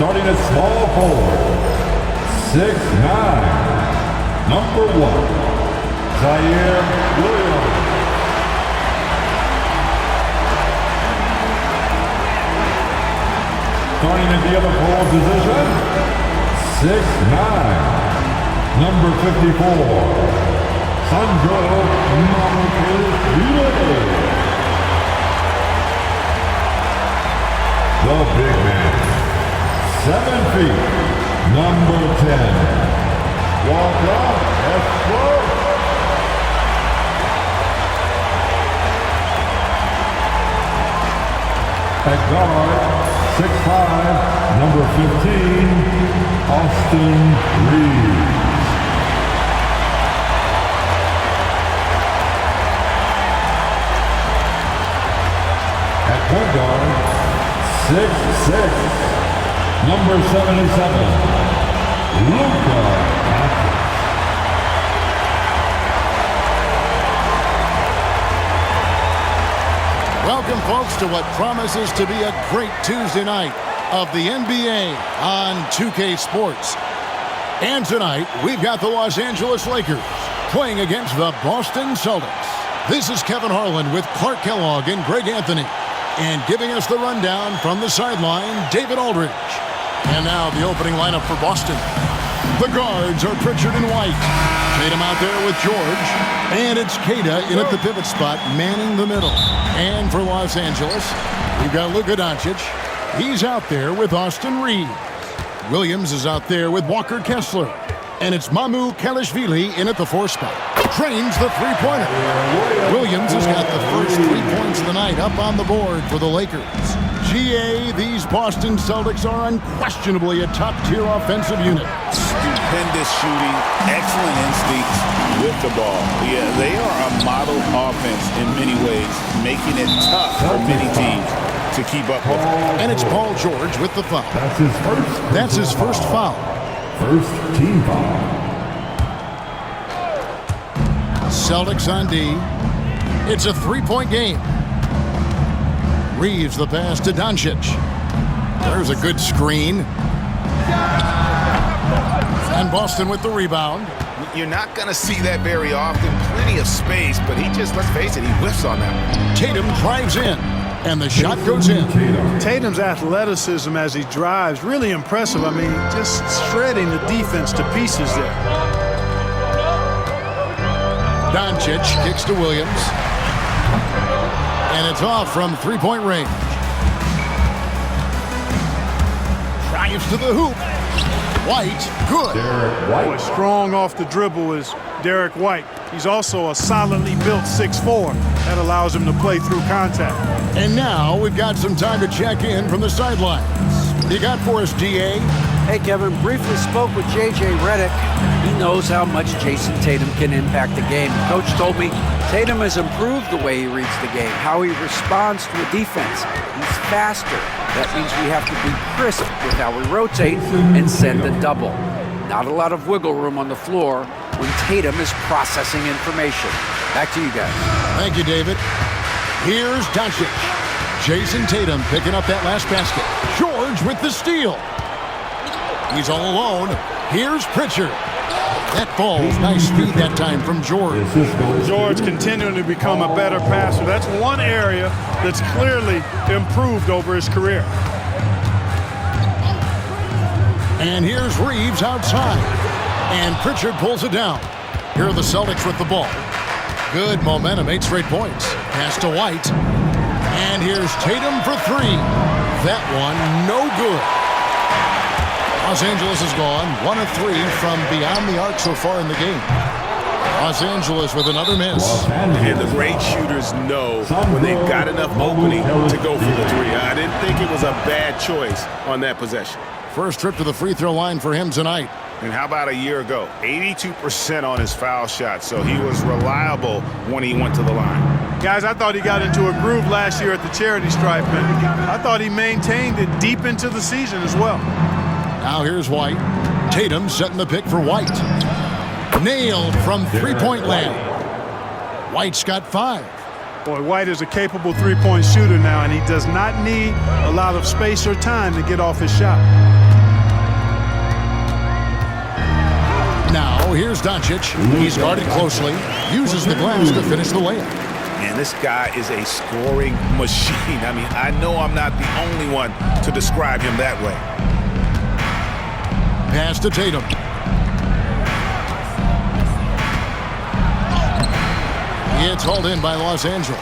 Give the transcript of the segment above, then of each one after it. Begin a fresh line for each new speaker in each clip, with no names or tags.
Starting at small forward, 6'9", number 1, Zaire Williams. Starting at the other forward position, 6'9", number 54, Sandro Mamukelele. The big man, 7 feet, number 10, Walker Espo. At guard, 6'5", number 15, Austin Reeves. At point guard, 6'6", number 77, Luka Doncic.
Welcome, folks, to what promises to be a great Tuesday night of the NBA on 2K Sports. And tonight, we've got the Los Angeles Lakers playing against the Boston Celtics. This is Kevin Harlan with Clark Kellogg and Greg Anthony. And giving us the rundown from the sideline, David Aldridge. And now the opening lineup for Boston. The guards are Pritchard and White. Tatum out there with George. And it's Kata in at the pivot spot, manning the middle. And for Los Angeles, we've got Luka Doncic. He's out there with Austin Reeves. Williams is out there with Walker Kessler. And it's Mamu Kelishvili in at the 4 spot. Trains the three-pointer. Williams has got the first 3 points of the night up on the board for the Lakers. GA, these Boston Celtics are unquestionably a top-tier offensive unit.
Stupendous shooting, excellent instincts with the ball. Yeah, they are a model offense in many ways, making it tough for many teams to keep up with.
And it's Paul George with the foul. That's his first foul.
First team foul.
Celtics on D. It's a 3-point game. Reeves the pass to Doncic. There's a good screen. And Boston with the rebound.
You're not going to see that very often. Plenty of space, but he just, let's face it, he whiffs on that.
Tatum drives in, and the shot goes in.
Tatum's athleticism as he drives, really impressive. I mean, just shredding the defense to pieces there.
Doncic kicks to Williams. And it's off from 3-point range. Drives to the hoop. White, good.
Boy, strong off the dribble is Derek White. He's also a solidly built 6'4". That allows him to play through contact.
And now we've got some time to check in from the sidelines. You got for us, DA?
Hey, Kevin, briefly spoke with J.J. Redick. He knows how much Jason Tatum can impact the game. Coach told me Tatum has improved the way he reads the game, how he responds to a defense. He's faster. That means we have to be crisp with how we rotate and send a double. Not a lot of wiggle room on the floor when Tatum is processing information. Back to you guys.
Thank you, David. Here's Doncic. Jason Tatum picking up that last basket. George with the steal. He's all alone. Here's Pritchard. That ball's nice speed that time from George.
George continuing to become a better passer. That's one area that's clearly improved over his career.
And here's Reeves outside. And Pritchard pulls it down. Here are the Celtics with the ball. Good momentum, 8 straight points. Pass to White. And here's Tatum for 3. That one, no good. Los Angeles is gone 1 of 3 from beyond the arc so far in the game. Los Angeles with another miss.
And the great shooters know when they've got enough opening to go for the 3. I didn't think it was a bad choice on that possession.
First trip to the free throw line for him tonight.
And how about a year ago? 82% on his foul shot, so he was reliable when he went to the line.
Guys, I thought he got into a groove last year at the charity stripe, and I thought he maintained it deep into the season as well.
Now here's White. Tatum setting the pick for White. Nailed from three-point land. White's got 5.
Boy, White is a capable three-point shooter now, and he does not need a lot of space or time to get off his shot.
Now here's Doncic. He's guarded closely. Uses the glass to finish the layup.
Man, this guy is a scoring machine. I mean, I know I'm not the only one to describe him that way.
Pass to Tatum. It's hauled in by Los Angeles.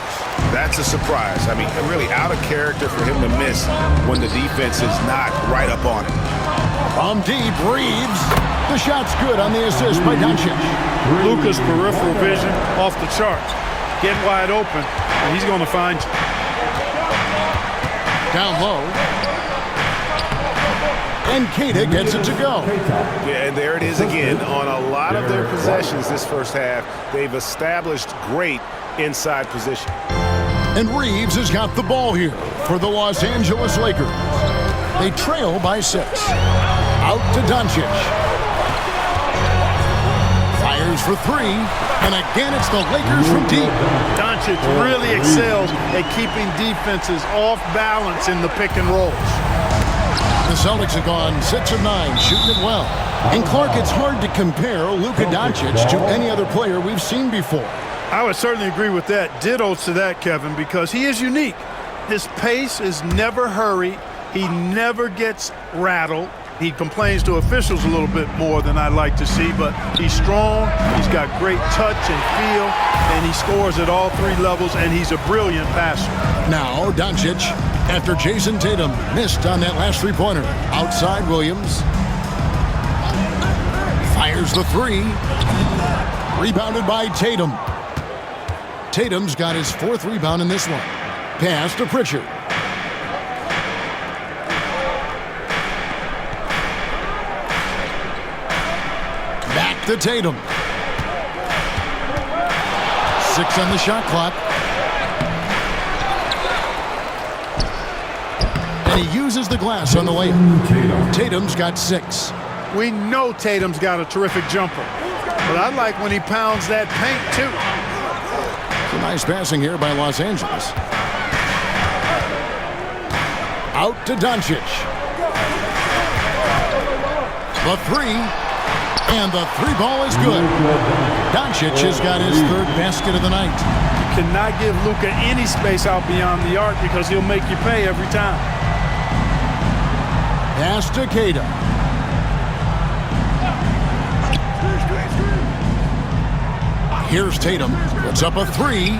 That's a surprise. I mean, really out of character for him to miss when the defense is not right up on him.
From deep, Reeves. The shot's good on the assist by Doncic.
Luka's peripheral vision off the charts. Get wide open, and he's going to find you.
Down low. And Keita gets it to go.
Yeah, and there it is again. On a lot of their possessions this first half, they've established great inside position.
And Reeves has got the ball here for the Los Angeles Lakers. They trail by 6. Out to Doncic. Fires for 3. And again, it's the Lakers from deep.
Doncic really excels at keeping defenses off balance in the pick and rolls.
The Celtics have gone 6 of 9, shooting it well. And Clark, it's hard to compare Luka Doncic to any other player we've seen before.
I would certainly agree with that. Ditto to that, Kevin, because he is unique. His pace is never hurried. He never gets rattled. He complains to officials a little bit more than I'd like to see, but he's strong, he's got great touch and feel, and he scores at all 3 levels, and he's a brilliant passer.
Now, Doncic, after Jason Tatum missed on that last three-pointer. Outside Williams. Fires the 3. Rebounded by Tatum. Tatum's got his 4th rebound in this one. Pass to Pritchard. Back to Tatum. 6 on the shot clock. And he uses the glass on the layup. Tatum's got 6.
We know Tatum's got a terrific jumper, but I like when he pounds that paint too.
Some nice passing here by Los Angeles. Out to Doncic. The 3. And the 3 ball is good. Doncic has got his 3rd basket of the night.
You cannot give Luka any space out beyond the arc because he'll make you pay every time.
Pass to Keita. Here's Tatum. Puts up a 3.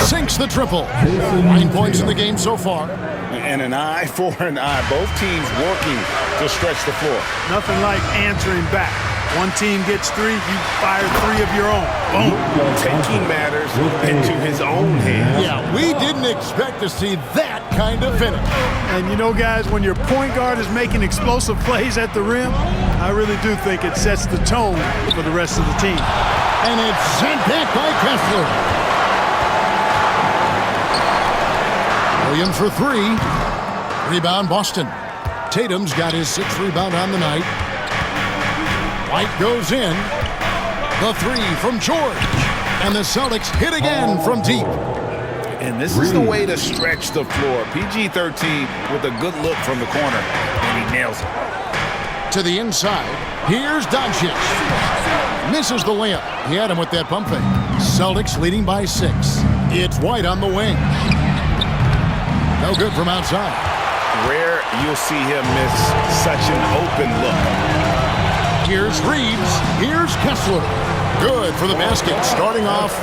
Sinks the triple. 9 points in the game so far.
And an eye for an eye. Both teams working to stretch the floor.
Nothing like answering back. One team gets 3, you fire 3 of your own. Boom.
Taking matters into his own hands.
Yeah, we didn't expect to see that kind of finish.
And you know, guys, when your point guard is making explosive plays at the rim, I really do think it sets the tone for the rest of the team.
And it's sent back by Kessler. Williams for 3. Rebound Boston. Tatum's got his 6th rebound on the night. White goes in. The 3 from George. And the Celtics hit again from deep.
And this is the way to stretch the floor. PG-13 with a good look from the corner. And he nails it.
To the inside. Here's Doncic. Misses the layup. He had him with that pump fake. Celtics leading by 6. It's White on the wing. No good from outside.
Rare you'll see him miss such an open look.
Here's Reeves. Here's Kessler. Good for the basket. Starting off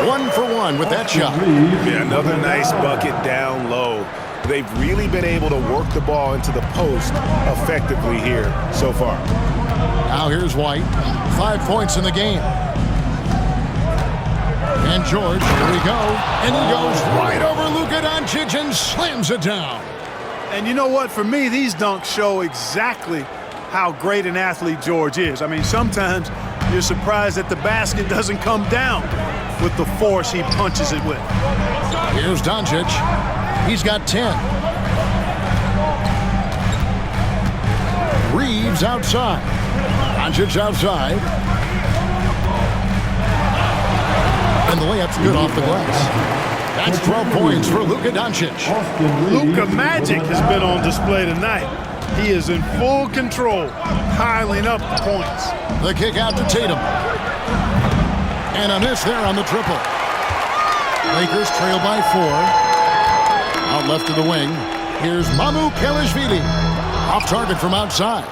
1 for 1 with that shot.
Yeah, another nice bucket down low. They've really been able to work the ball into the post effectively here so far.
Now here's White. 5 points in the game. And George, here we go. And he goes right over Luka Doncic and slams it down.
And you know what? For me, these dunks show exactly how great an athlete George is. I mean, sometimes you're surprised that the basket doesn't come down with the force he punches it with.
Here's Doncic. He's got 10. Reeves outside. Doncic outside. And the layup's good off the glass. That's 12 points for Luka Doncic.
Luka Magic has been on display tonight. He is in full control, piling up the points.
The kick out to Tatum. And a miss there on the triple. Lakers trail by 4. Out left of the wing. Here's Mamu Kelishvili. Off target from outside.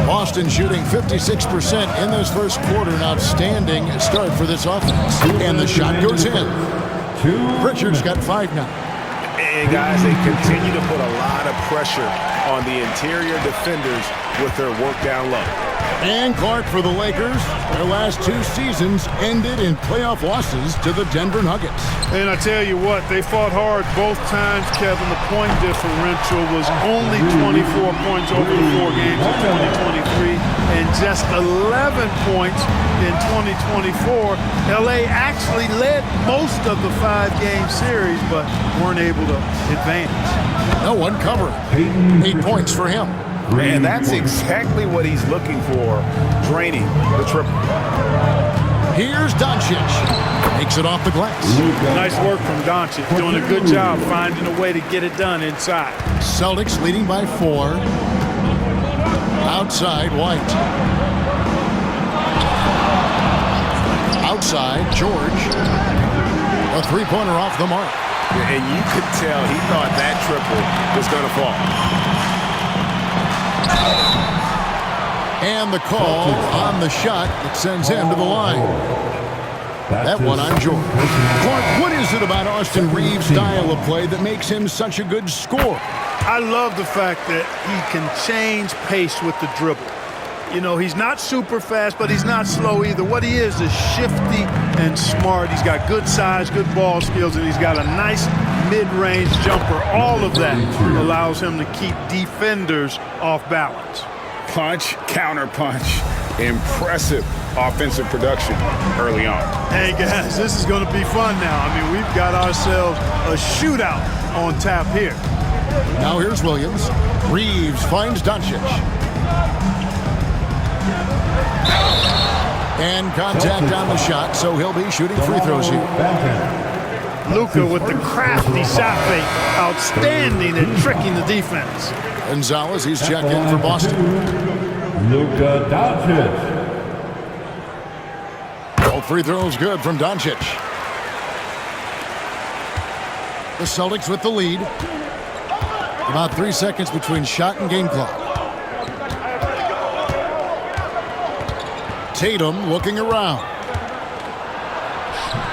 Boston shooting 56% in this first quarter. An outstanding start for this offense. And the shot goes in. Pritchard's got 5 now.
And guys, they continue to put a lot of pressure on the interior defenders with their work down low.
And Clark for the Lakers. Their last 2 seasons ended in playoff losses to the Denver Nuggets.
And I tell you what, they fought hard both times, Kevin. The point differential was only 24 points over the 4 games in 2023 and just 11 points in 2024. LA actually led most of the 5-game series, but weren't able to advance.
No one covered. 8 points for him.
And that's exactly what he's looking for, draining the triple.
Here's Doncic. Makes it off the glass.
Nice work from Doncic. Doing a good job finding a way to get it done inside.
Celtics leading by 4. Outside, White. Outside, George. A 3-pointer off the mark.
And you could tell he thought that triple was going to fall.
And the call on the shot that sends him to the line. That one on George. Clark, what is it about Austin Reeves' style of play that makes him such a good scorer?
I love the fact that he can change pace with the dribble. You know, he's not super fast, but he's not slow either. What he is shifty and smart. He's got good size, good ball skills, and he's got a nice mid-range jumper. All of that allows him to keep defenders off balance.
Punch, counter punch, impressive offensive production early on.
Hey guys, this is going to be fun now. I mean, we've got ourselves a shootout on tap here.
Now here's Williams. Reeves finds Doncic. And contact on the shot, so he'll be shooting free throws here.
Luka with the crafty shot fake. Outstanding at tricking the defense.
Gonzalez, he's checked in for Boston.
Luka Doncic.
All free throws good from Doncic. The Celtics with the lead. About 3 seconds between shot and game clock. Tatum looking around.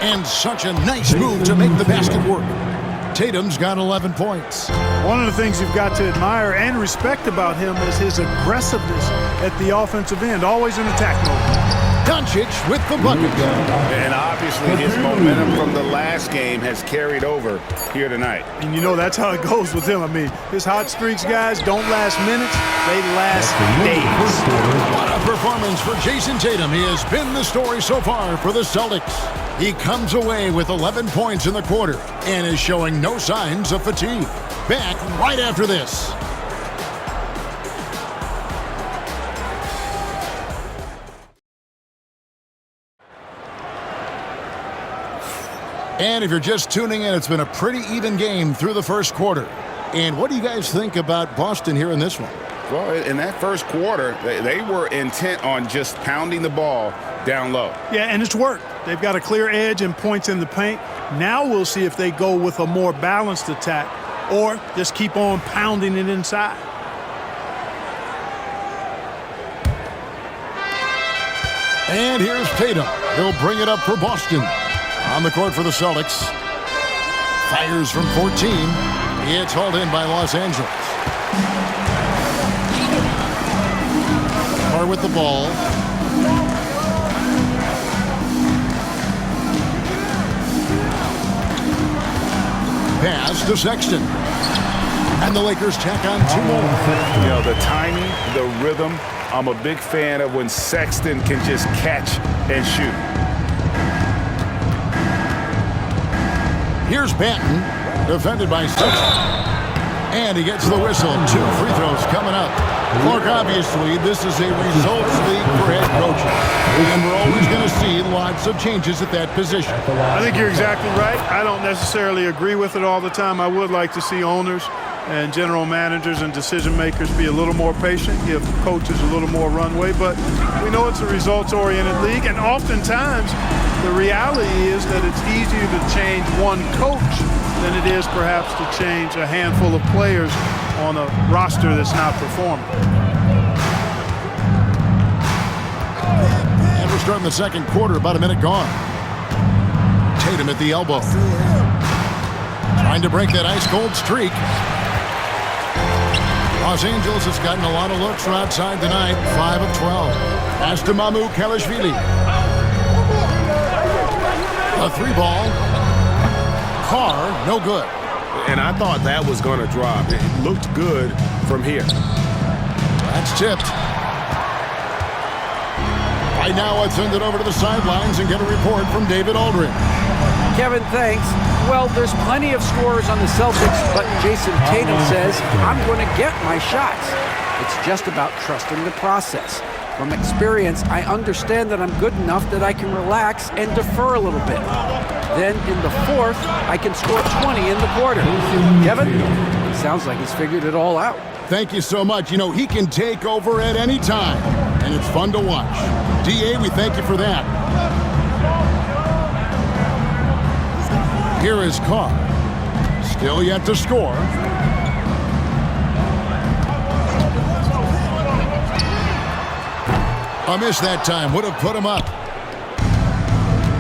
And such a nice move to make the basket work. Tatum's got 11 points.
One of the things you've got to admire and respect about him is his aggressiveness at the offensive end, always in attack mode.
Doncic with the bucket.
And obviously his momentum from the last game has carried over here tonight.
And you know that's how it goes with him. I mean, his hot streaks, guys, don't last minutes, they last days.
What a performance for Jason Tatum. He has been the story so far for the Celtics. He comes away with 11 points in the quarter and is showing no signs of fatigue. Back right after this. And if you're just tuning in, it's been a pretty even game through the first quarter. And what do you guys think about Boston here in this one?
Well, in that first quarter, they were intent on just pounding the ball down low.
Yeah, and it's worked. They've got a clear edge and points in the paint. Now we'll see if they go with a more balanced attack or just keep on pounding it inside.
And here's Tatum. He'll bring it up for Boston. On the court for the Celtics. Fires from 14. It's hauled in by Los Angeles. Carr with the ball. Pass to Sexton. And the Lakers tack on 2 more.
You know, the timing, the rhythm, I'm a big fan of when Sexton can just catch and shoot.
Here's Banton, defended by Sexton. And he gets the whistle. 2 free throws coming up. Clark, obviously, this is a results league for head coaches. And we're always going to see lots of changes at that position.
I think you're exactly right. I don't necessarily agree with it all the time. I would like to see owners and general managers and decision makers be a little more patient, give coaches a little more runway. But we know it's a results-oriented league, and oftentimes the reality is that it's easier to change one coach than it is perhaps to change a handful of players on a roster that's not performing.
And we're starting the second quarter, about a minute gone. Tatum at the elbow. Trying to break that ice-cold streak. Los Angeles has gotten a lot of looks from outside tonight. 5 of 12. Pass to Mamu Kelishvili. A 3-ball. Carr, no good.
And I thought that was going to drop. It looked good from here.
That's tipped. Right now, let's send it over to the sidelines and get a report from David Aldridge.
Kevin, thanks. Well, there's plenty of scorers on the Celtics, but Jason Tatum says, I'm going to get my shots. It's just about trusting the process. From experience, I understand that I'm good enough that I can relax and defer a little bit. Then in the fourth, I can score 20 in the quarter. Kevin, it sounds like he's figured it all out.
Thank you so much. You know, he can take over at any time, and it's fun to watch. DA, we thank you for that. Here is Carr. Still yet to score. A miss that time. Would have put him up.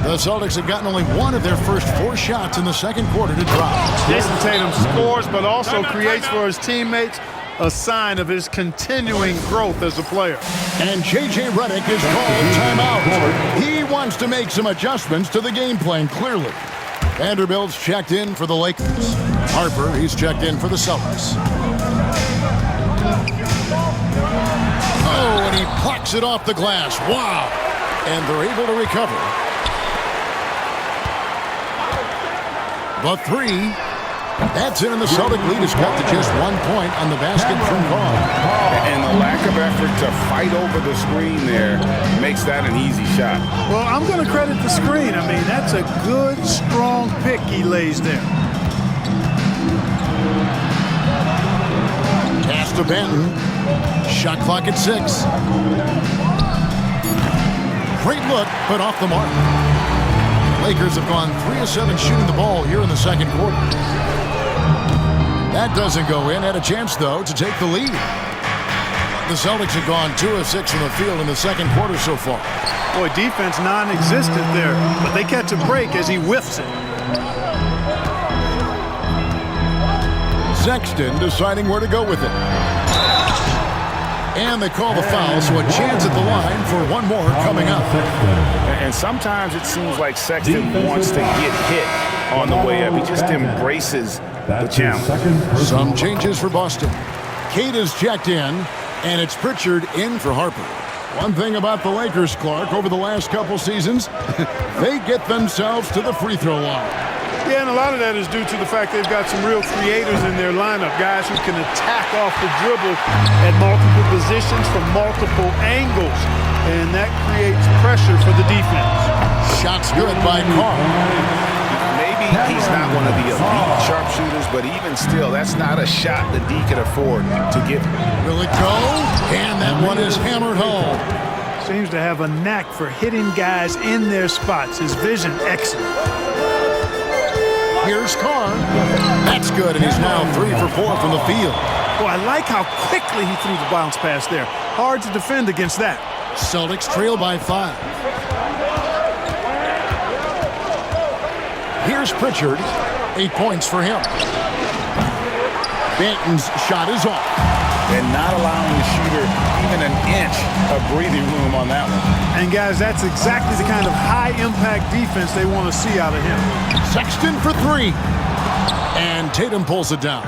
The Celtics have gotten only one of their first 4 shots in the second quarter to drop.
Jason Tatum scores, but also creates for his teammates a sign of his continuing growth as a player.
And J.J. Redick is called timeout. He wants to make some adjustments to the game plan, clearly. Vanderbilt's checked in for the Lakers. Harper, he's checked in for the Celtics. Oh, and he plucks it off the glass. Wow. And they're able to recover. The 3. That's in, and the Celtic lead has cut to just 1 point on the basket from Carr.
And the lack of effort to fight over the screen there makes that an easy shot.
Well, I'm going to credit the screen. I mean, that's a good, strong pick he lays there.
Pass to Benton. Shot clock at 6. Great look, but off the mark. Lakers have gone 3 of 7 shooting the ball here in the second quarter. That doesn't go in. Had a chance, though, to take the lead. The Celtics have gone 2 of 6 from the field in the second quarter so far.
Boy, defense non-existent there, but they catch a break as he whiffs it.
Sexton deciding where to go with it. And they call the foul, so a chance at the line for one more coming up.
And sometimes it seems like Sexton wants to get hit on the way up. He just embraces the challenge.
Some changes for Boston. Kate is checked in, and it's Pritchard in for Harper. One thing about the Lakers, Clark, over the last couple seasons, they get themselves to the free throw line.
Yeah, and a lot of that is due to the fact they've got some real creators in their lineup, guys who can attack off the dribble at multiple positions from multiple angles, and that creates pressure for the defense.
Shots good by Carr.
Maybe he's not one of the elite sharpshooters, but even still, that's not a shot that D can afford to give.
Will it go? And that one is hammered home.
Seems to have a knack for hitting guys in their spots. His vision excellent.
Here's Carr. That's good, and he's now 3 for 4 from the field.
Boy, I like how quickly he threw the bounce pass there. Hard to defend against that.
Celtics trail by 5. Here's Pritchard. 8 points for him. Benton's shot is off.
And not allowing the shooter even an inch of breathing room on that one.
And guys, that's exactly the kind of high-impact defense they want to see out of him.
Sexton for 3. And Tatum pulls it down.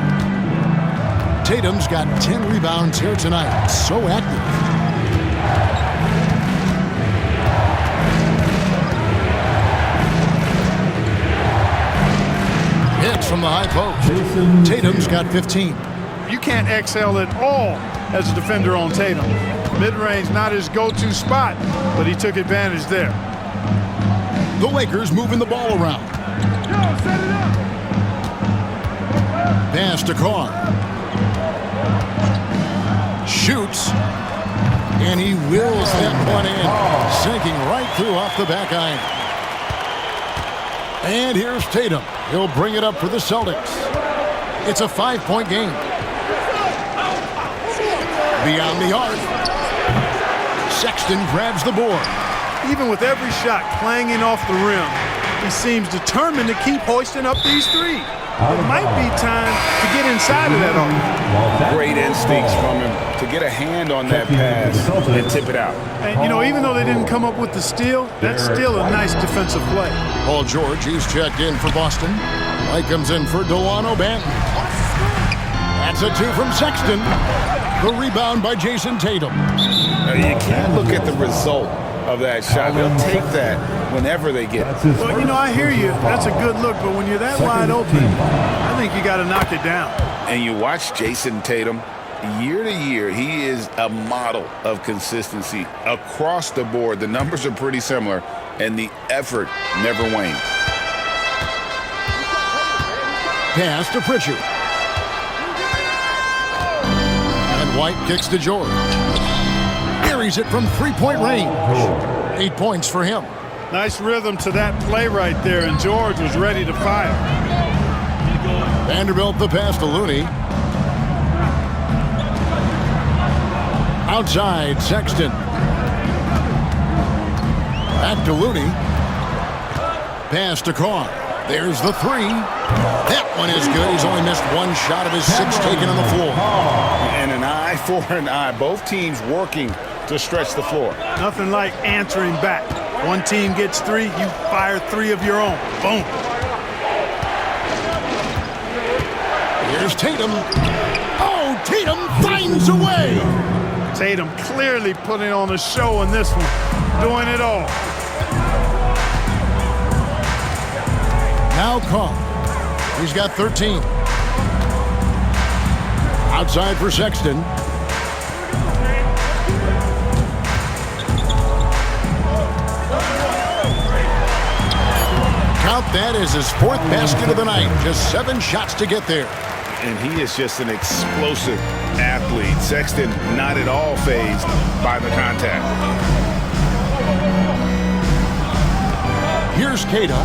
Tatum's got 10 rebounds here tonight. So active. Hits from the high post. Tatum's got 15.
You can't exhale at all as a defender on Tatum. Mid-range, not his go-to spot, but he took advantage there.
The Lakers moving the ball around.
Yo, set it up.
Pass to Carr. Shoots. And he wills that one in. Sinking right through off the back iron. And here's Tatum. He'll bring it up for the Celtics. It's a 5-point game. Beyond the arc. Sexton grabs the board.
Even with every shot clanging off the rim, he seems determined to keep hoisting up these threes. It might be time to get inside of that arc.
Great instincts from him to get a hand on that pass and tip it out.
And, you know, even though they didn't come up with the steal, that's still a nice defensive play.
Paul George, he's checked in for Boston. White comes in for Delano Banton. That's a 2 from Sexton. The rebound by Jason Tatum.
Now, you can't look at the result of that shot. They'll take that whenever they get it.
Well, you know, I hear you. That's a good look, but when you're that wide open, I think you got to knock it down.
And you watch Jason Tatum, year to year, he is a model of consistency across the board. The numbers are pretty similar, and the effort never wanes.
Pass to Pritchard. And White kicks to George. Buries it from 3-point range. 8 points for him.
Nice rhythm to that play right there, and George was ready to fire.
Vanderbilt the pass to Looney. Outside, Sexton. Back to Looney. Pass to Carr. There's the 3. That one is good. He's only missed one shot of his 6 taken on the floor.
And an eye for an eye. Both teams working to stretch the floor.
Nothing like answering back. One team gets 3, you fire 3 of your own. Boom.
Here's Tatum. Oh, Tatum finds a way.
Tatum clearly putting on a show in this one. Doing it all.
Now Carr. He's got 13. Outside for Sexton. Count that as his 4th basket of the night. Just 7 shots to get there.
And he is just an explosive athlete. Sexton not at all fazed by the contact.
Here's Keita.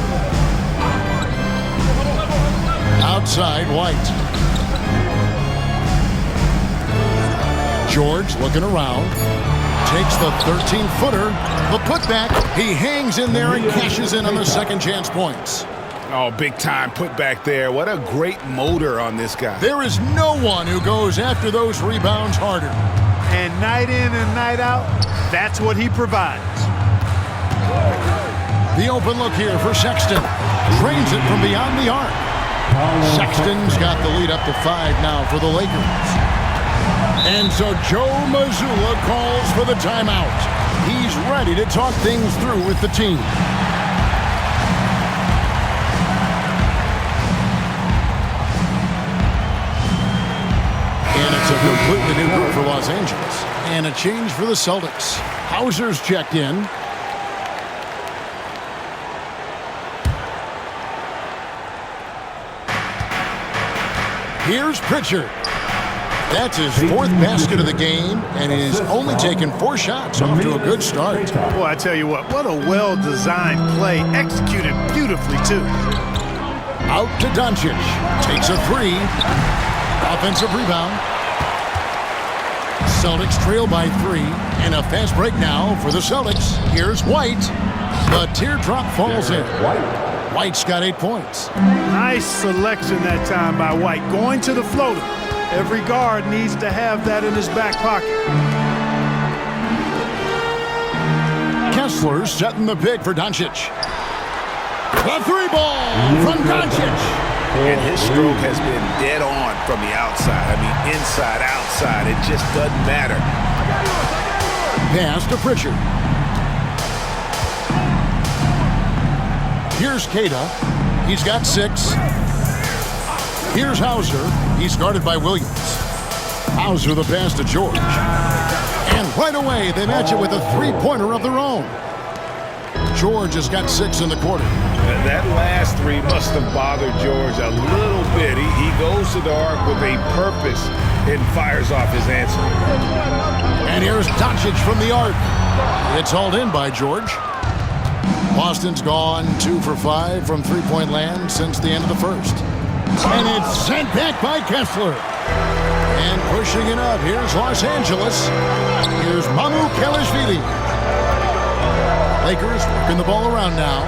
Outside, White. George looking around. Takes the 13-footer. The putback. He hangs in there and cashes in on the second chance points.
Oh, big time putback there. What a great motor on this guy.
There is no one who goes after those rebounds harder.
And night in and night out, that's what he provides.
The open look here for Sexton. Drains it from beyond the arc. Sexton's got the lead up to 5 now for the Lakers. And so Joe Mazzulla calls for the timeout. He's ready to talk things through with the team. And it's a completely new group for Los Angeles. And a change for the Celtics. Hauser's checked in. Here's Pritchard. That's his 4th basket of the game, and he's only taken 4 shots. Off to a good start.
Boy, I tell you what a well-designed play. Executed beautifully, too.
Out to Doncic. Takes a 3. Offensive rebound. Celtics trail by 3. And a fast break now for the Celtics. Here's White. The teardrop falls in. White's got 8 points.
Nice selection that time by White. Going to the floater. Every guard needs to have that in his back pocket.
Kessler's setting the pick for Doncic. The 3-ball from Doncic.
And his stroke has been dead on from the outside. I mean, inside, outside, it just doesn't matter.
Pass to Pritchard. Here's Keita. He's got 6. Here's Hauser. He's guarded by Williams. Hauser the pass to George. And right away, they match it with a 3-pointer of their own. George has got 6 in the quarter.
That last three must have bothered George a little bit. He goes to the arc with a purpose and fires off his answer.
And here's Doncic from the arc. It's hauled in by George. Boston's gone 2 for 5 from three-point land since the end of the first. And it's sent back by Kessler. And pushing it up, here's Los Angeles. Here's Kelishvili. Lakers working the ball around now.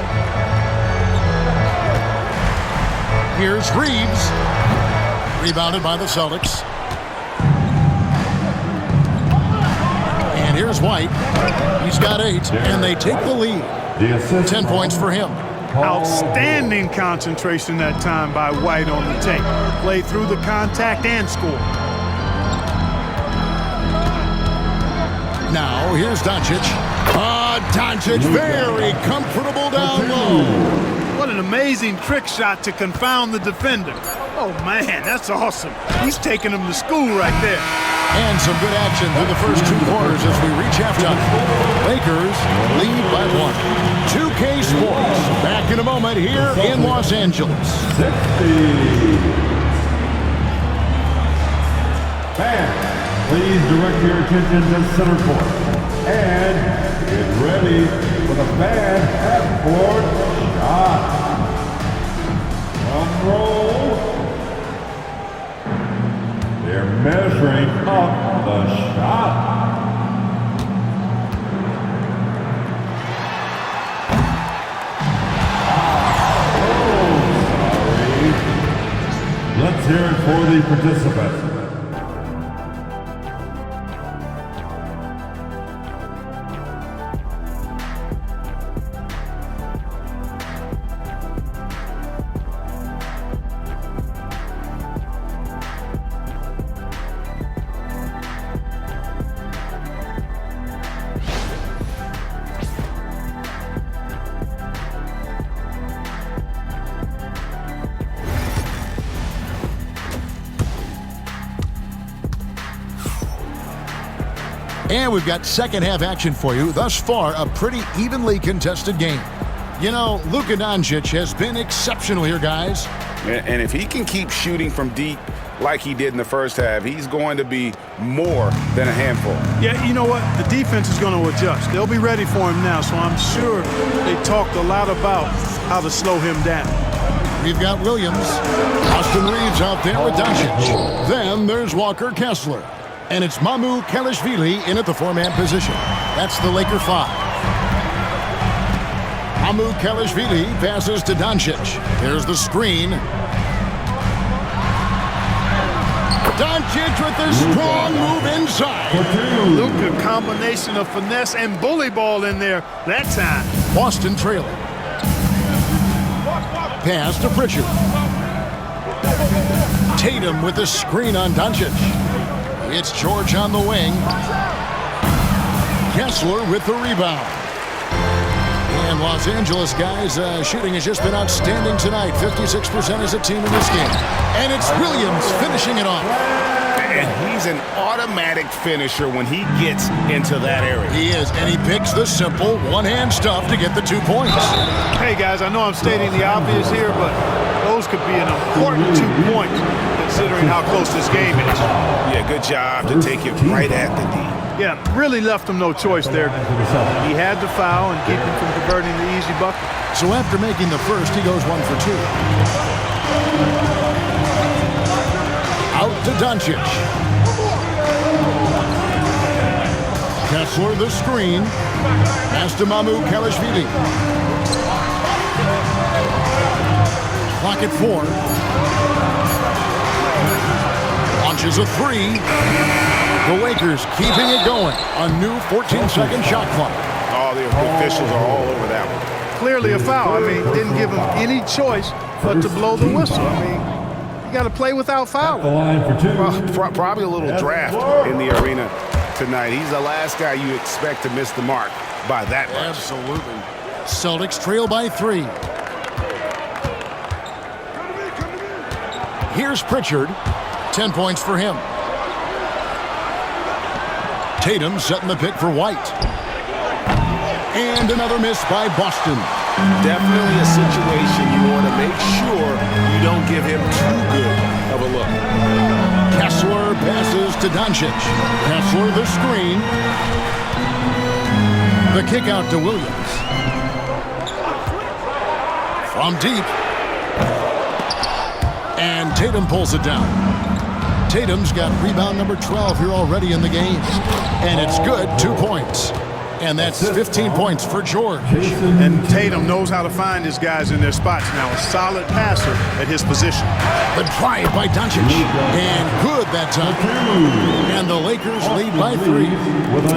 Here's Reeves. Rebounded by the Celtics. And here's White. He's got 8, and they take the lead. 10 points for him.
Outstanding concentration that time by White on the tape. Played through the contact and scored.
Now, here's Doncic. Doncic, very comfortable down low.
What an amazing trick shot to confound the defender. Oh, man, that's awesome. He's taking him to school right there.
And some good action through the first 2 quarters as we reach halftime. Lakers lead by 1. 2K Sports, back in a moment here in Los Angeles.
Fans, please direct your attention to center court. And get ready for the fan half-court shot. Drum roll. They're measuring up the shot. Let's hear it for the participants.
And we've got second half action for you. Thus far, a pretty evenly contested game. You know, Luka Doncic has been exceptional here, guys.
And if he can keep shooting from deep like he did in the first half, he's going to be more than a handful.
Yeah, you know what? The defense is going to adjust. They'll be ready for him now, so I'm sure they talked a lot about how to slow him down.
We've got Williams. Austin Reeves out there with Doncic. Then there's Walker Kessler. And it's Kelishvili in at the 4-man position. That's the Laker 5. Kelishvili passes to Doncic. There's the screen. Doncic with the strong move inside.
Luka, combination of finesse and bully ball in there that time.
Boston trailing. Pass to Pritchard. Tatum with the screen on Doncic. It's George on the wing. Kessler with the rebound. And Los Angeles, guys, shooting has just been outstanding tonight. 56% as a team in this game. And it's Williams finishing it off.
And he's an automatic finisher when he gets into that area.
He is, and he picks the simple one-hand stuff to get the 2 points.
Hey, guys, I know I'm stating the obvious here, but those could be an important 2 points considering how close this game is.
Yeah, good job to take it right at the D.
Yeah, really left him no choice there. He had to foul and keep him from converting the easy bucket.
So after making the first, he goes 1 for 2. Out to Doncic. Kessler the screen. Pass to Kelishvili. Clock at 4. Launches a 3. The Lakers keeping it going. A new 14-second shot clock.
Oh, the officials are all over that one.
Clearly a foul. I mean, didn't give him any choice but to blow the whistle. I mean, you got to play without fouling.
The line for 2.
Well, probably a little draft in the arena tonight. He's the last guy you expect to miss the mark by that much.
Absolutely. Celtics trail by 3. Here's Pritchard. 10 points for him. Tatum setting the pick for White. And another miss by Boston.
Definitely a situation you want to make sure you don't give him too good of a look.
Kessler passes to Doncic. Kessler the screen. The kick out to Williams. From deep. And Tatum pulls it down. Tatum's got rebound number 12 here already in the game. And it's good, 2 points. And that's 15 points for George.
And Tatum knows how to find his guys in their spots now. A solid passer at his position.
The drive by Doncic. And good that time. And the Lakers lead by 3.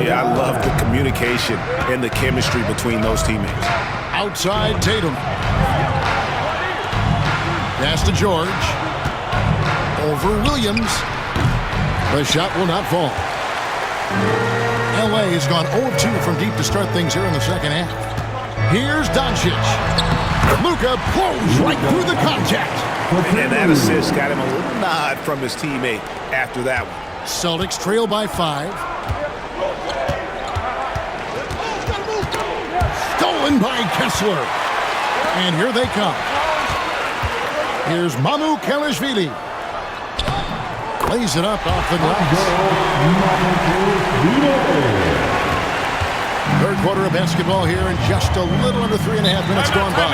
Yeah, I love the communication and the chemistry between those teammates.
Outside Tatum. Pass to George. Over Williams. The shot will not fall. LA has gone 0-2 from deep to start things here in the second half. Here's Doncic. Luka blows right through the contact.
And that assist got him a little nod from his teammate after that one.
Celtics trail by 5. Stolen by Kessler. And here they come. Here's Mamu Kelishvili. Plays it up off the glass. Third quarter of basketball here and just a little under 3.5 minutes gone by.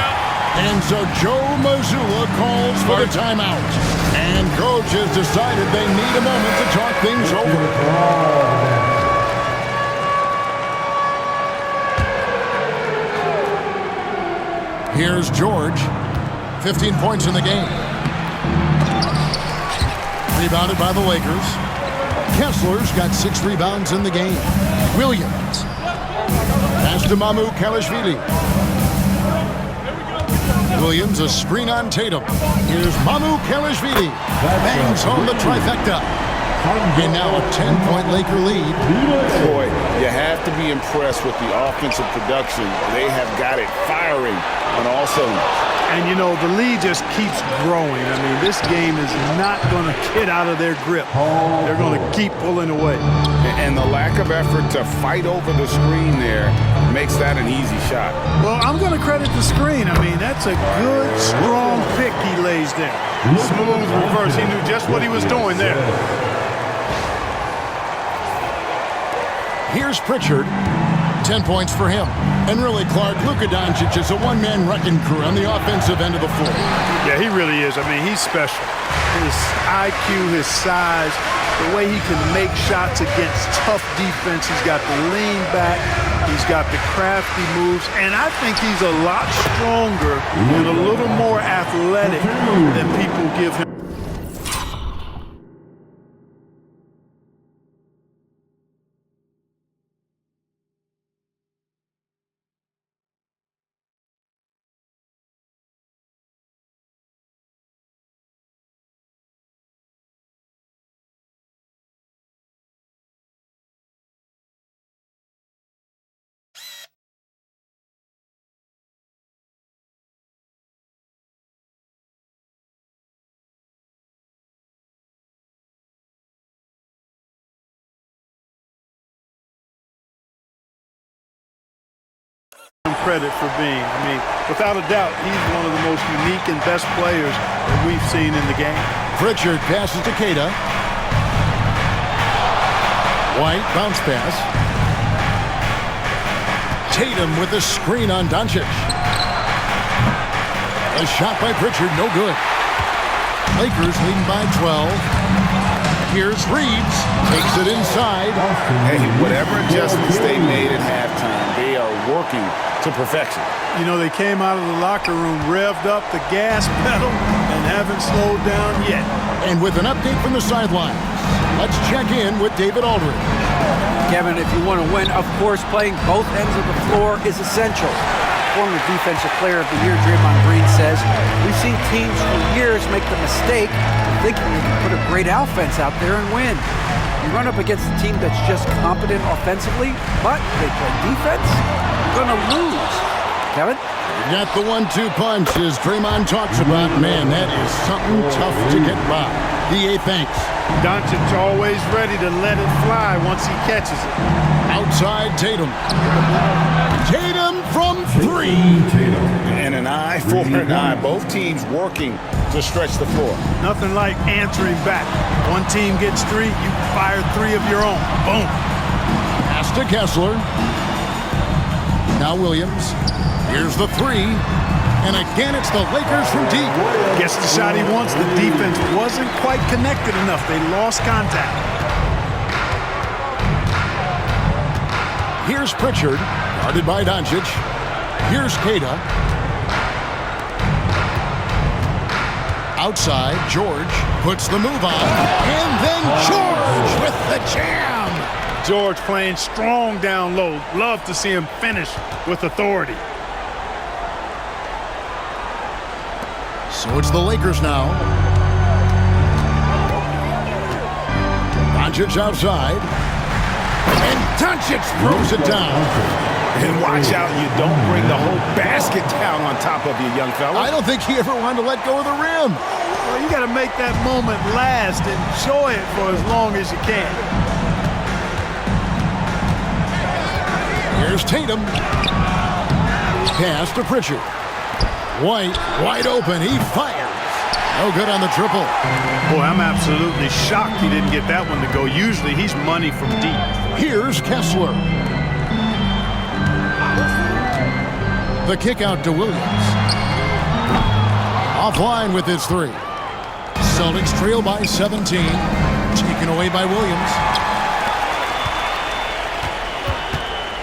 And so Joe Mazzulla calls for the timeout. And coach has decided they need a moment to talk things over. Here's George. 15 points in the game. Rebounded by the Lakers. Kessler's got 6 rebounds in the game. Williams. Pass to Mamu Kelishvili. Williams, a screen on Tatum. Here's Mamu Kelishvili. Bangs home the trifecta. And now a 10-point Laker lead.
Boy, you have to be impressed with the offensive production. They have got it firing on all cylinders.
And, you know, the lead just keeps growing. I mean, this game is not going to get out of their grip. They're going to keep pulling away.
And the lack of effort to fight over the screen there makes that an easy shot.
Well, I'm going to credit the screen. I mean, that's a good, strong pick he lays there. Smooth reverse. He knew just what he was doing there.
Here's Pritchard. 10 points for him. And really, Clark, Luka Doncic is a one-man wrecking crew on the offensive end of the floor.
Yeah, he really is. I mean, he's special. His IQ, his size, the way he can make shots against tough defense. He's got the lean back. He's got the crafty moves. And I think he's a lot stronger and a little more athletic than people give him. Credit for being. I mean, without a doubt, he's one of the most unique and best players that we've seen in the game.
Pritchard passes to Keita. White bounce pass. Tatum with a screen on Doncic. A shot by Pritchard, no good. Lakers leading by 12. Here's Reeves. Takes it inside.
Hey, whatever adjustments they made at halftime, they are working to perfection.
You know, they came out of the locker room, revved up the gas pedal, and haven't slowed down yet.
And with an update from the sidelines, let's check in with David Aldridge.
Kevin, if you want to win, of course, playing both ends of the floor is essential. Former Defensive Player of the Year Draymond Green says, we've seen teams for years make the mistake of thinking they can put a great offense out there and win. You run up against a team that's just competent offensively, but they play defense, you're going to lose. Kevin?
Got the 1-2 punch as Draymond talks about. Man, that is something tough to get by. The 8th inch.
Doncic always ready to let it fly once he catches it.
Outside Tatum. Tatum from 3.
Tatum.
And an eye for an eye. Both teams working to stretch the floor.
Nothing like answering back. One team gets 3, you fire 3 of your own. Boom.
Pass to Kessler. Now Williams. Here's the 3. And again, it's the Lakers from deep.
Gets the shot he wants. The defense wasn't quite connected enough. They lost contact.
Here's Pritchard, guarded by Doncic. Here's Queta. Outside, George puts the move on. And then George with the jam.
George playing strong down low. Love to see him finish with authority.
So it's the Lakers now. Doncic outside. And Doncic throws it down.
And watch out, you don't bring the whole basket down on top of you, young fella.
I don't think he ever wanted to let go of the rim.
Well, you got to make that moment last. Enjoy it for as long as you can.
Here's Tatum. Pass to Pritchard. White, wide open. He fires. No good on the triple.
Boy, I'm absolutely shocked he didn't get that one to go. Usually he's money from deep.
Here's Kessler. The kick out to Williams. Offline with his 3. Celtics trail by 17. Taken away by Williams.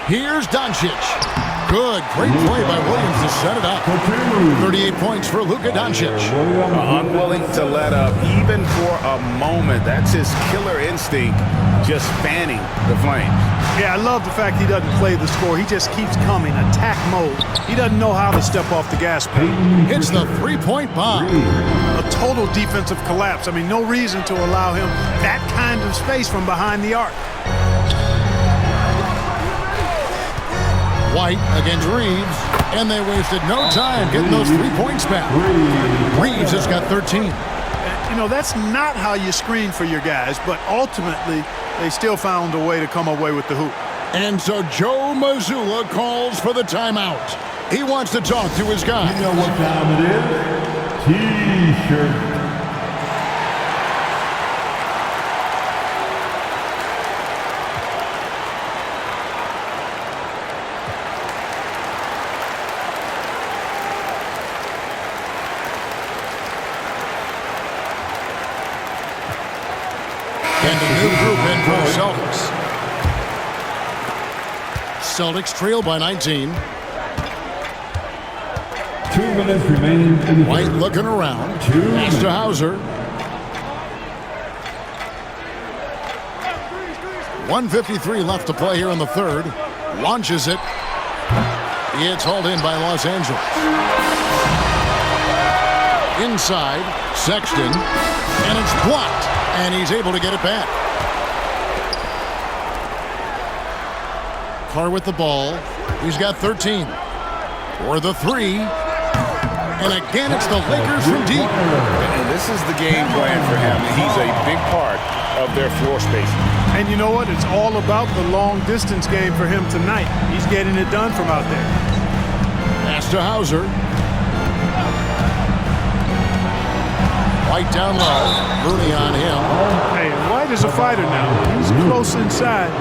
Here's Doncic. Good, great play by Williams to set it up. 38 points for Luka Doncic.
Unwilling to let up, even for a moment. That's his killer instinct, just fanning the flames.
Yeah, I love the fact he doesn't play the score. He just keeps coming, attack mode. He doesn't know how to step off the gas pedal.
Hits the 3-point bomb.
A total defensive collapse. I mean, no reason to allow him that kind of space from behind the arc.
White against Reeves, and they wasted no time getting those 3 points back. Reeves has got 13.
You know, that's not how you screen for your guys, but ultimately, they still found a way to come away with the hoop.
And so Joe Mazzulla calls for the timeout. He wants to talk to his guys.
You know what time it is? T-shirt.
And a new group in for the Celtics. Celtics trail by 19.
2 minutes remaining in the
White
third.
looking around.
2
Pass to Hauser. 1:53 left to play here in the third. Launches it. It's hauled in by Los Angeles. Inside, Sexton. And it's blocked. And he's able to get it back. Carr with the ball. He's got 13. For the 3. And again, it's the Lakers from deep.
And this is the game plan for him. He's a big part of their floor spacing.
And you know what? It's all about the long distance game for him tonight. He's getting it done from out there.
Pass to Hauser. White down low. Rooney on him.
Hey, White is a fighter now. He's close inside.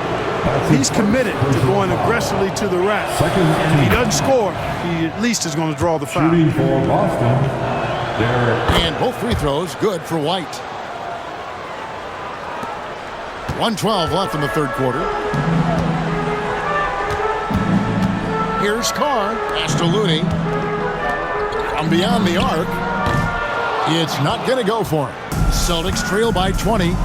He's committed to going aggressively to the rack. And if he doesn't score, he at least is going to draw the foul.
Shooting for Boston.
And both free throws good for White. 1:12 left in the third quarter. Here's Carr. Pass to Looney. From beyond the arc. It's not going to go for him. Celtics trail by 20.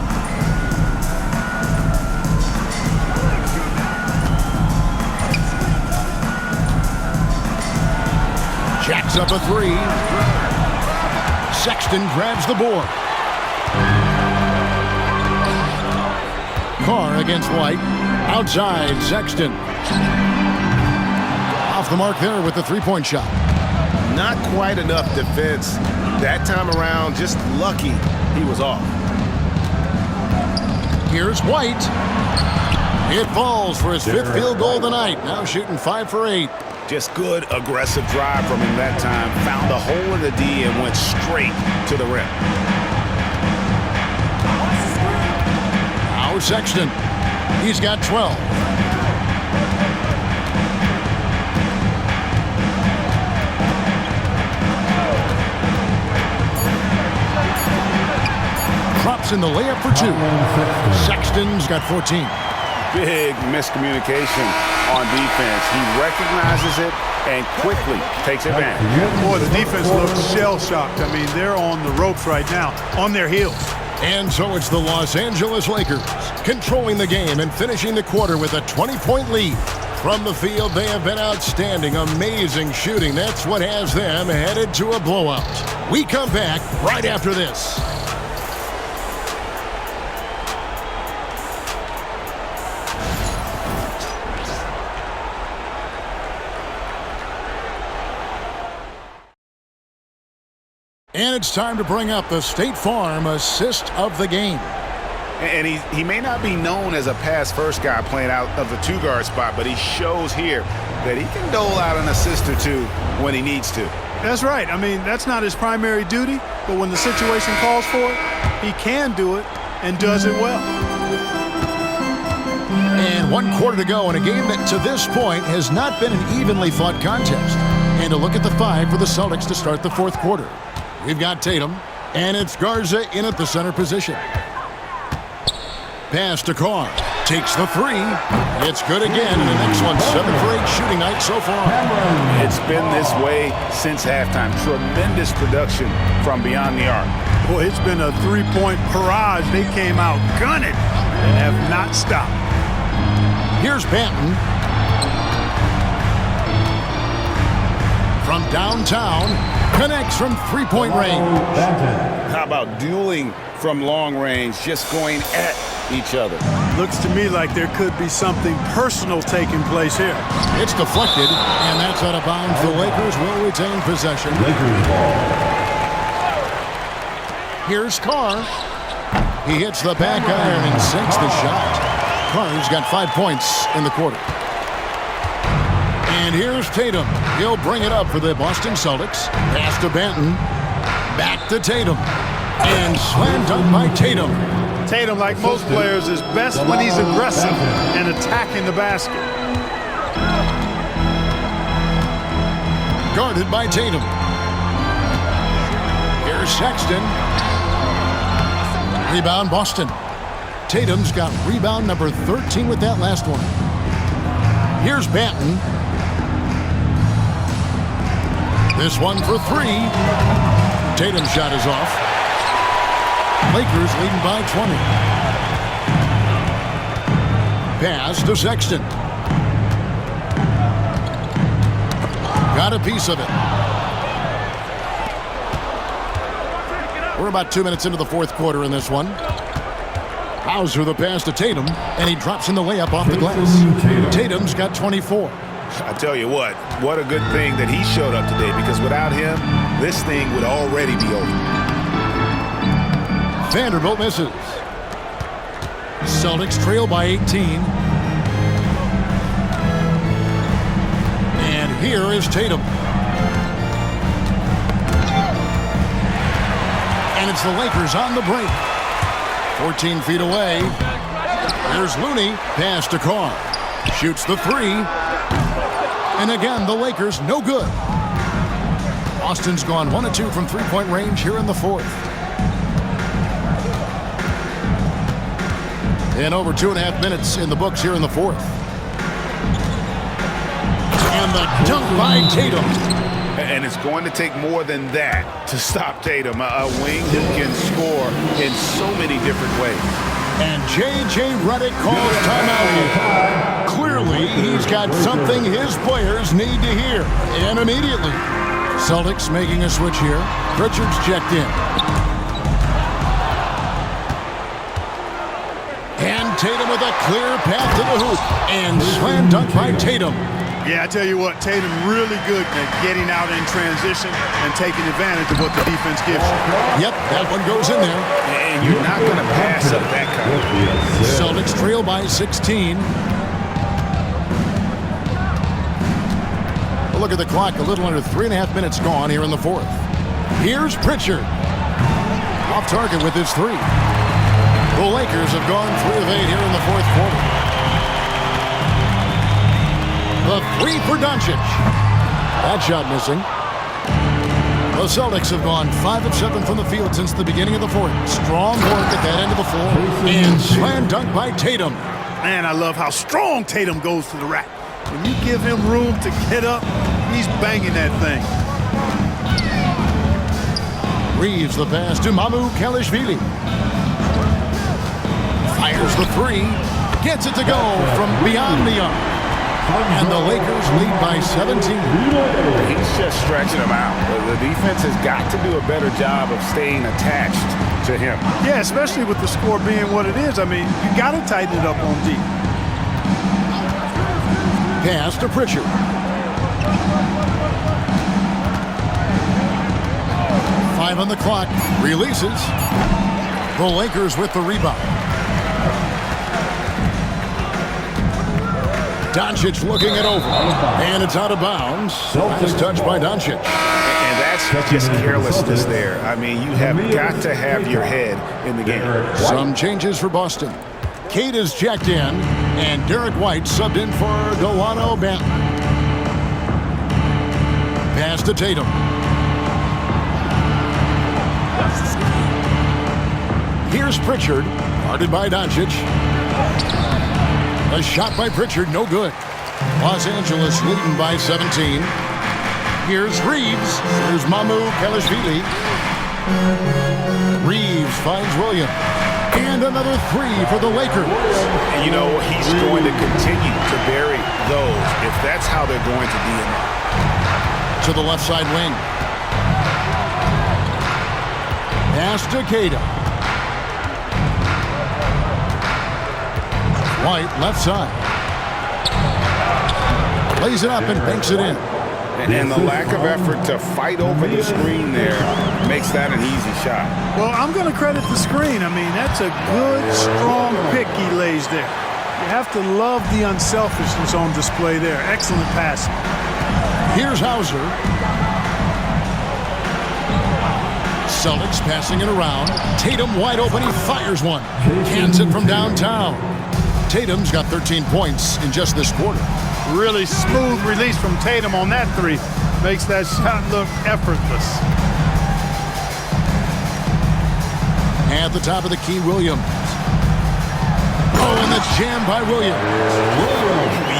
Jacks up a 3. Sexton grabs the board. Carr against White. Outside, Sexton. Off the mark there with the 3-point shot.
Not quite enough defense. That time around, just lucky he was off.
Here's White. It falls for his 5th field goal tonight. Now shooting 5 for 8.
Just good, aggressive drive from him that time. Found a hole in the D and went straight to the rim.
Now Sexton. He's got 12. Drops in the layup for 2. Sexton's got 14.
Big miscommunication on defense. He recognizes it and quickly takes advantage.
Boy, the defense looks shell-shocked. I mean, they're on the ropes right now, on their heels.
And so it's the Los Angeles Lakers controlling the game and finishing the quarter with a 20-point lead. From the field, they have been outstanding. Amazing shooting. That's what has them headed to a blowout. We come back right after this. And it's time to bring up the State Farm assist of the game.
And he may not be known as a pass-first guy playing out of the 2-guard spot, but he shows here that he can dole out an assist or 2 when he needs to.
That's right. I mean, that's not his primary duty, but when the situation calls for it, he can do it and does it well.
And 1 quarter to go in a game that to this point has not been an evenly fought contest. And a look at the 5 for the Celtics to start the 4th quarter. We've got Tatum, and it's Garza in at the center position. Pass to Carr. Takes the 3. It's good again, and an excellent 7 for 8 shooting night so far.
It's been this way since halftime. Tremendous production from beyond the arc.
Boy, it's been a 3-point barrage. They came out gunning and have not stopped.
Here's Banton. From downtown, connects from 3-point range.
How about dueling from long range, just going at each other?
Looks to me like there could be something personal taking place here.
It's deflected, and that's out of bounds. The Lakers will retain possession.
Lakers ball.
Here's Carr. He hits the back iron and sinks the shot. Carr's got 5 points in the quarter. And here's Tatum. He'll bring it up for the Boston Celtics. Pass to Banton. Back to Tatum. And slam dunk by Tatum.
Tatum, like most players, is best when he's aggressive and attacking the basket.
Guarded by Tatum. Here's Sexton. Rebound Boston. Tatum's got rebound number 13 with that last one. Here's Banton. This one for 3. Tatum's shot is off. Lakers leading by 20. Pass to Sexton. Got a piece of it. We're about 2 minutes into the 4th quarter in this one. Hauser the pass to Tatum, and he drops in the layup off the glass. Tatum's got 24.
I tell you what a good thing that he showed up today, because without him, this thing would already be over.
Vanderbilt misses. Celtics trail by 18. And here is Tatum. And it's the Lakers on the break. 14 feet away. Here's Looney. Pass to Carr. Shoots the 3. And again, the Lakers no good. Austin's gone 1 of 2 from 3-point range here in the 4th. And over 2.5 minutes in the books here in the 4th. And the dunk by Tatum.
And it's going to take more than that to stop Tatum. A wing who can score in so many different ways.
And J.J. Redick calls timeout here. Clearly, he's got something his players need to hear. And immediately. Celtics making a switch here. Richards checked in. And Tatum with a clear path to the hoop. And slam dunk by Tatum.
Yeah, I tell you what, Tatum really good at getting out in transition and taking advantage of what the defense gives you.
Yep, that one goes in there.
And you're not going to pass up that kind.
Celtics trail by 16. Look at the clock, a little under 3.5 minutes gone here in the fourth. Here's Pritchard. Off target with his three. The Lakers have gone 3 of 8 here in the fourth quarter. The three for Doncic. That shot missing. The Celtics have gone 5 of 7 from the field since the beginning of the fourth. Strong work at that end of the floor. And slam dunk by Tatum.
Man, I love how strong Tatum goes to the rack. When you give him room to get up, he's banging that thing.
Reeves the pass to Kelishvili. Fires the three. Gets it to go from beyond the arc. And the Lakers lead by 17.
He's just stretching them out. The defense has got to do a better job of staying attached to him.
Yeah, especially with the score being what it is. I mean, you got to tighten it up on deep.
Pass to Pritchard. Five on the clock. Releases. The Lakers with the rebound. Doncic looking it over. And it's out of bounds. Last touch by Doncic.
And that's just carelessness there. I mean, you have got to have your head in the game.
Some changes for Boston. Cade is checked in, and Derek White subbed in for Delano Banton. Pass to Tatum. Here's Pritchard, guarded by Doncic. A shot by Pritchard, no good. Los Angeles leading by 17. Here's Reeves. Here's Kelishvili. Reeves finds Williams. And another three for the Lakers.
You know, he's going to continue to bury those if that's how they're going to be in there.
To the left side wing. Pass to Tatum. White, left side. Lays it up and banks it in.
And the lack of effort to fight over the screen there makes that an easy shot.
Well, I'm going to credit the screen. I mean, that's a good, strong pick he lays there. You have to love the unselfishness on display there. Excellent passing.
Here's Hauser. Celtics passing it around. Tatum wide open. He fires one. Cans it from downtown. Tatum's got 13 points in just this quarter.
Really smooth release from Tatum on that three. Makes that shot look effortless.
At the top of the key, Williams. Oh, and the jam by Williams.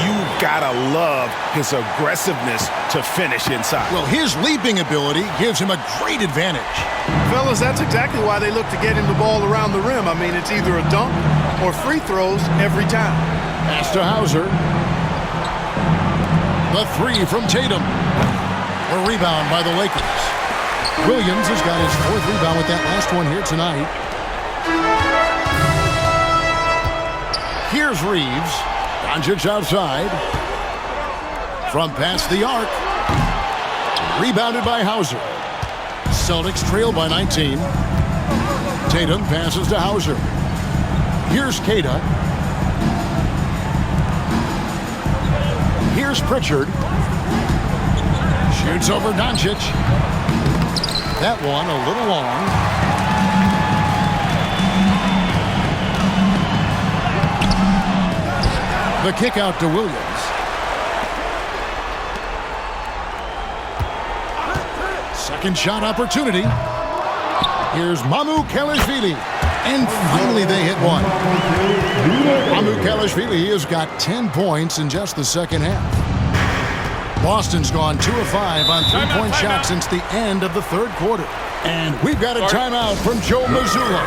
You've got to love his aggressiveness to finish inside.
Well, his leaping ability gives him a great advantage.
Fellas, that's exactly why they look to get him the ball around the rim. I mean, it's either a dunk or free throws every time.
Pass to Hauser. The three from Tatum. A rebound by the Lakers. Williams has got his fourth rebound with that last one here tonight. Here's Reeves. Doncic outside. From past the arc. Rebounded by Hauser. Celtics trail by 19. Tatum passes to Hauser. Here's Cada. Here's Pritchard. Shoots over Doncic. That one a little long. The kick out to Williams. Second shot opportunity. Here's Kelishvili. And finally they hit one. Kelishvili has got 10 points in just the second half. Boston's gone 2 of 5 on three-point shots since the end of the third quarter. And we've got a timeout from Joe Mazzulla.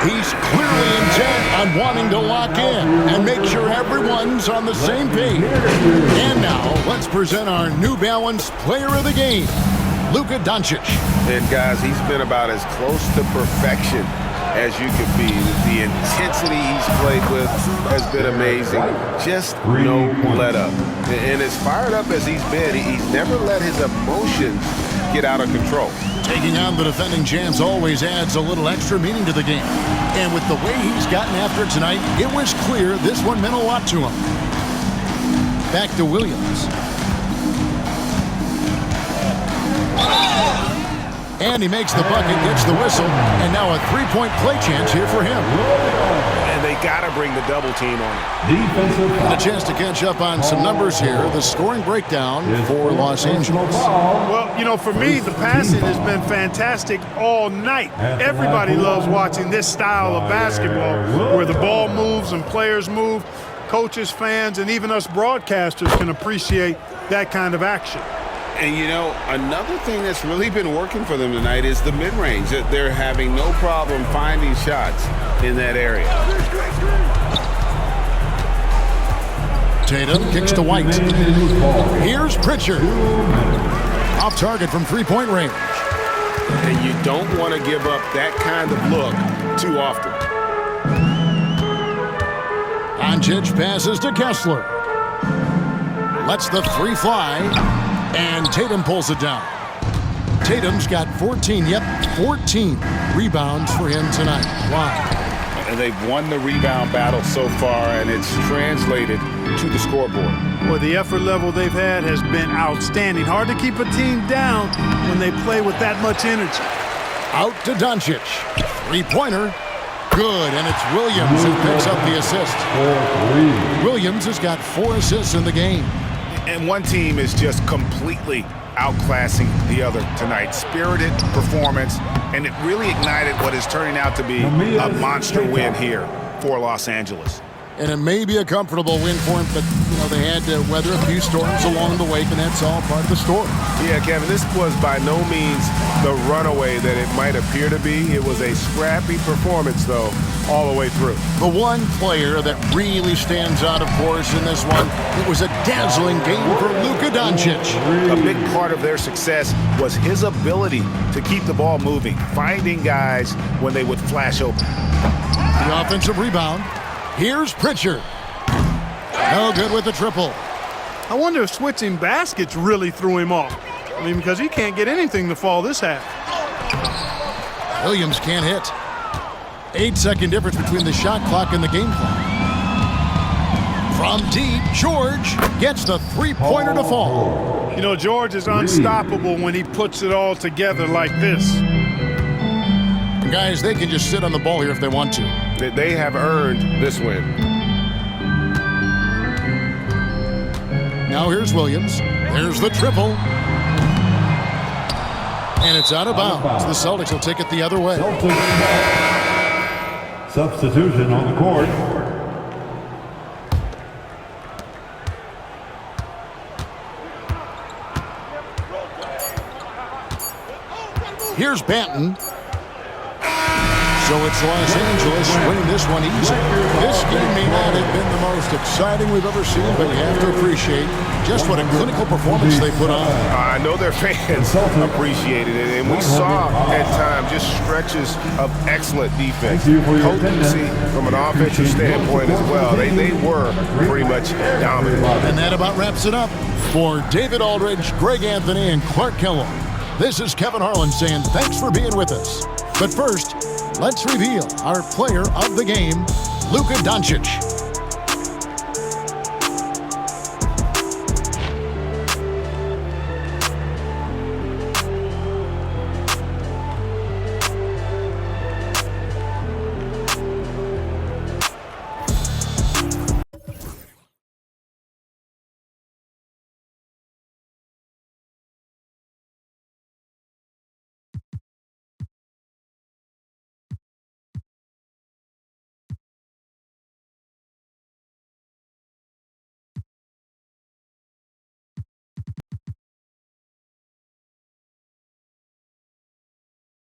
He's clearly intent on wanting to lock in and make sure everyone's on the same page. And now, let's present our New Balance Player of the Game, Luka Doncic.
And guys, he's been about as close to perfection
as you could be. The intensity he's played with has been amazing. Just no let up. And as fired up as he's been, he's never let his emotions get out of control.
Taking on the defending champs always adds a little extra meaning to the game. And with the way he's gotten after it tonight, it was clear this one meant a lot to him. Back to Williams. And he makes the bucket, gets the whistle, and now a three-point play chance here for him.
And they got to bring the double team on it.
And a chance to catch up on some numbers here. The scoring breakdown for Los Angeles.
Well, you know, for me, the passing has been fantastic all night. Everybody loves watching this style of basketball where the ball moves and players move. Coaches, fans, and even us broadcasters can appreciate that kind of action.
And, you know, another thing that's really been working for them tonight is the mid-range. They're having no problem finding shots in that area.
Tatum kicks to White. Here's Pritchard. Off target from three-point range.
And you don't want to give up that kind of look too often.
Doncic passes to Kessler. Lets the three fly. And Tatum pulls it down. Tatum's got 14 rebounds for him tonight. Wow.
And they've won the rebound battle so far, and it's translated to the scoreboard.
Well, the effort level they've had has been outstanding. Hard to keep a team down when they play with that much energy.
Out to Doncic. Three-pointer. Good, and it's Williams who picks up the assist. Williams has got 4 assists in the game.
And one team is just completely outclassing the other tonight. Spirited performance, and it really ignited what is turning out to be a monster win here for Los Angeles.
And it may be a comfortable win for them, but they had to weather a few storms along the way, and that's all part of the story.
Yeah, Kevin, this was by no means the runaway that it might appear to be. It was a scrappy performance, though, all the way through.
The one player that really stands out, of course, in this one, it was a dazzling game for Luka Doncic.
A big part of their success was his ability to keep the ball moving, finding guys when they would flash open.
The offensive rebound. Here's Pritchard. No good with the triple.
I wonder if switching baskets really threw him off. I mean, because he can't get anything to fall this half.
Williams can't hit. 8-second difference between the shot clock and the game clock. From deep, George gets the three-pointer to fall.
You know, George is unstoppable when he puts it all together like this.
Guys, they can just sit on the ball here if they want to.
They have earned this win.
Now here's Williams. There's the triple. And it's out of bounds. The Celtics will take it the other way.
Substitution on the court.
Here's Banton. So it's Los Angeles winning this one easy. This game may not have been the most exciting we've ever seen, but you have to appreciate just what a clinical performance they put on.
I know their fans appreciated it, and we saw at times just stretches of excellent defense. Potency from an offensive standpoint as well. They were pretty much dominant.
And that about wraps it up. For David Aldridge, Greg Anthony, and Clark Kellogg, this is Kevin Harlan saying thanks for being with us. But first, let's reveal our player of the game, Luka Doncic.